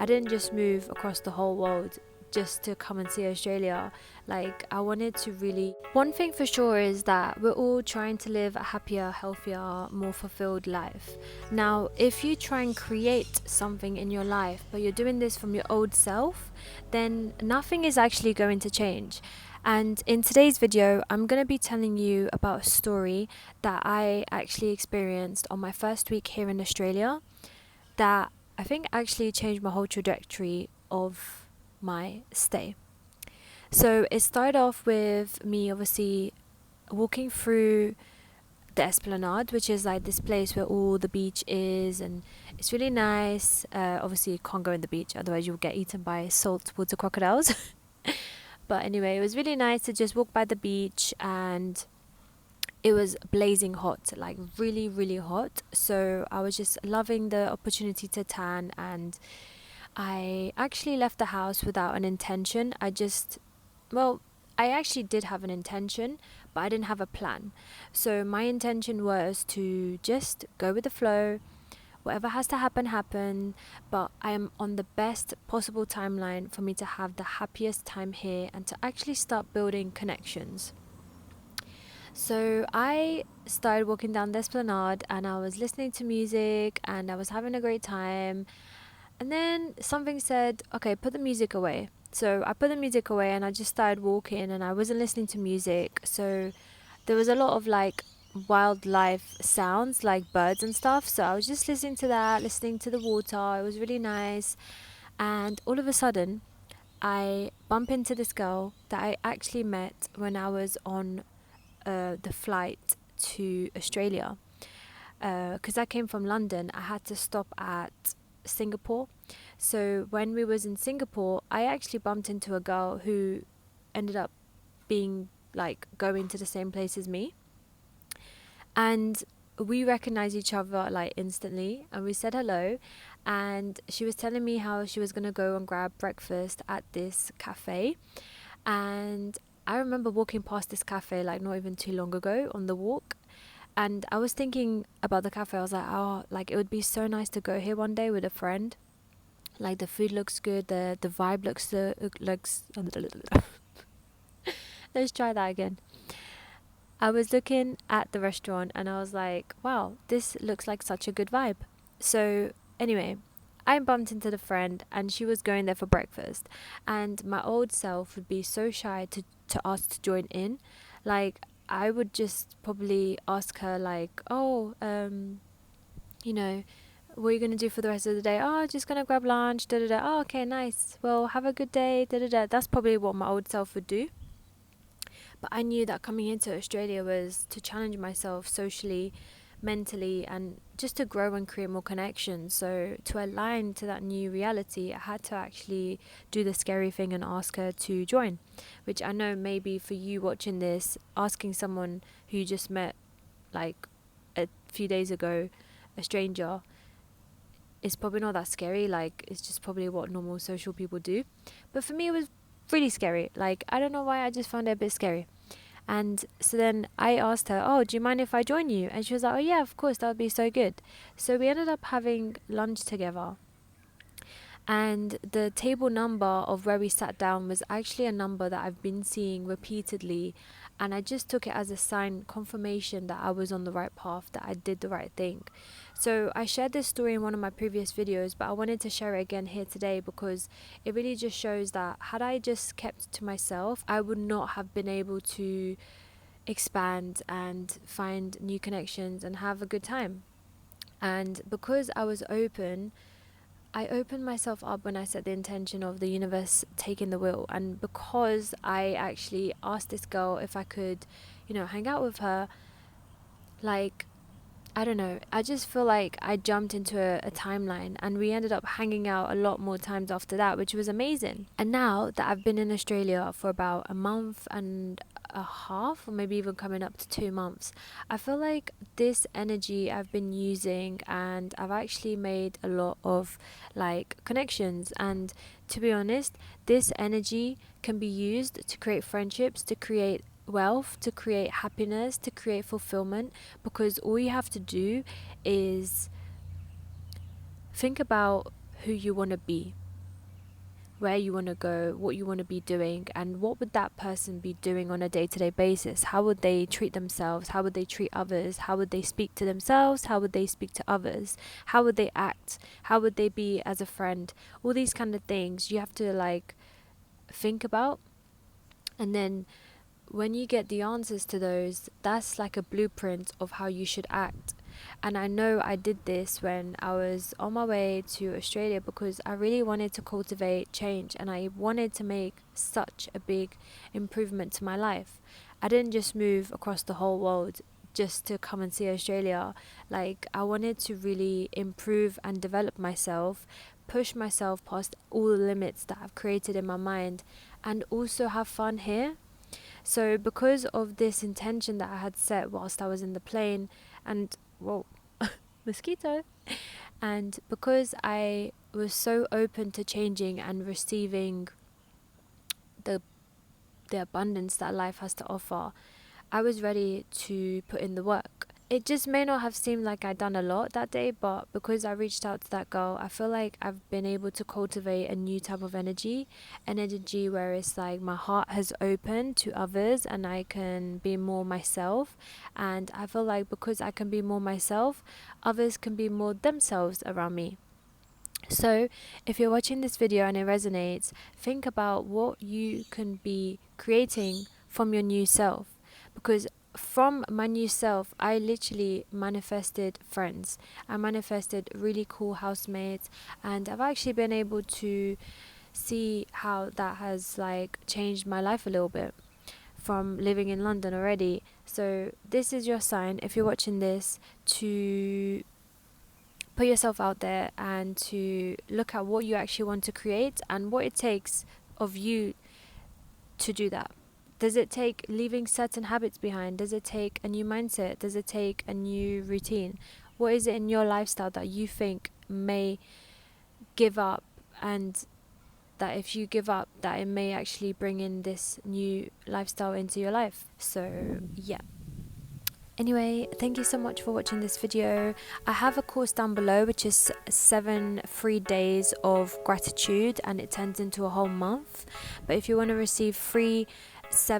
I didn't just move across the whole world just to come and see Australia. Like, I wanted to really. One thing for sure is that we're all trying to live a happier, healthier, more fulfilled life. Now, if you try and create something in your life, but you're doing this from your old self, then nothing is actually going to change. And in today's video, I'm going to be telling you about a story that I actually experienced on my first week here in Australia that I think actually changed my whole trajectory of my stay. So it started off with me obviously walking through the Esplanade, which is like this place where all the beach is, and it's really nice. Obviously, you can't go in the beach, otherwise you'll get eaten by saltwater crocodiles. But anyway, it was really nice to just walk by the beach, and it was blazing hot, like really, really hot. So I was just loving the opportunity to tan, and I actually left the house without an intention. I actually did have an intention, but I didn't have a plan. So my intention was to just go with the flow. Whatever has to happen, happen. But I am on the best possible timeline for me to have the happiest time here and to actually start building connections. So I started walking down the Esplanade, and I was listening to music and I was having a great time. And then something said, okay, put the music away. So I put the music away and I just started walking, and I wasn't listening to music. So there was a lot of like wildlife sounds, like birds and stuff. So I was just listening to that, listening to the water. It was really nice. And all of a sudden, I bump into this girl that I actually met when I was on the flight to Australia. Because I came from London, I had to stop at Singapore. So when we was in Singapore, I actually bumped into a girl who ended up being like going to the same place as me, and we recognized each other like instantly, and we said hello. And she was telling me how she was going to go and grab breakfast at this cafe. And I remember walking past this cafe like not even too long ago on the walk, and I was thinking about the cafe. I was like, oh, like it would be so nice to go here one day with a friend. Like the food looks good, the vibe looks. Let's try that again. I was looking at the restaurant and I was like, wow, this looks like such a good vibe. So anyway, I bumped into the friend and she was going there for breakfast, and my old self would be so shy to ask to join in. Like I would just probably ask her like, oh, you know, what are you going to do for the rest of the day? Oh, just going to grab lunch, da da da. Oh, okay, nice. Well, have a good day, da da da. That's probably what my old self would do. But I knew that coming into Australia was to challenge myself socially, mentally, and just to grow and create more connections. So to align to that new reality, I had to actually do the scary thing and ask her to join, which I know maybe for you watching this, asking someone who you just met like a few days ago, a stranger, is probably not that scary. Like it's just probably what normal social people do. But for me it was really scary. Like I don't know why, I just found it a bit scary. And so then I asked her, oh, do you mind if I join you? And she was like, oh yeah, of course, that would be so good. So we ended up having lunch together, and the table number of where we sat down was actually a number that I've been seeing repeatedly, and I just took it as a sign, confirmation that I was on the right path, that I did the right thing. So I shared this story in one of my previous videos, but I wanted to share it again here today because it really just shows that had I just kept to myself, I would not have been able to expand and find new connections and have a good time. And because I was open, I opened myself up when I set the intention of the universe taking the wheel. And because I actually asked this girl if I could, hang out with her, like, I don't know, I just feel like I jumped into a timeline, and we ended up hanging out a lot more times after that, which was amazing. And now that I've been in Australia for about a month and a half, or maybe even coming up to 2 months, I feel like this energy I've been using, and I've actually made a lot of like connections. And to be honest, this energy can be used to create friendships, to create wealth, to create happiness, to create fulfillment, because all you have to do is think about who you want to be. where you want to go, what you want to be doing, and what would that person be doing on a day-to-day basis. How would they treat themselves? How would they treat others? How would they speak to themselves? How would they speak to others? How would they act? How would they be as a friend? All these kind of things you have to like think about. And then when you get the answers to those, that's like a blueprint of how you should act. And I know I did this when I was on my way to Australia, because I really wanted to cultivate change and I wanted to make such a big improvement to my life. I didn't just move across the whole world just to come and see Australia. Like, I wanted to really improve and develop myself, push myself past all the limits that I've created in my mind, and also have fun here. So because of this intention that I had set whilst I was in the plane, and whoa, mosquito, and because I was so open to changing and receiving the abundance that life has to offer, I was ready to put in the work. It just may not have seemed like I'd done a lot that day, but because I reached out to that girl, I feel like I've been able to cultivate a new type of energy, an energy where it's like my heart has opened to others and I can be more myself. And I feel like because I can be more myself, others can be more themselves around me. So if you're watching this video and it resonates, think about what you can be creating from your new self. Because from my new self, I literally manifested friends. I manifested really cool housemates, and I've actually been able to see how that has like changed my life a little bit from living in London already. So this is your sign, if you're watching this, to put yourself out there and to look at what you actually want to create and what it takes of you to do that. Does it take leaving certain habits behind? Does it take a new mindset? Does it take a new routine? What is it in your lifestyle that you think may give up, and that if you give up, that it may actually bring in this new lifestyle into your life? So yeah. Anyway, thank you so much for watching this video. I have a course down below which is 7 free days of gratitude, and it turns into a whole month. But if you want to receive free if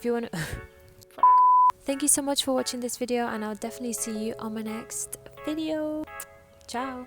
you want to thank you so much for watching this video, and I'll definitely see you on my next video. Ciao.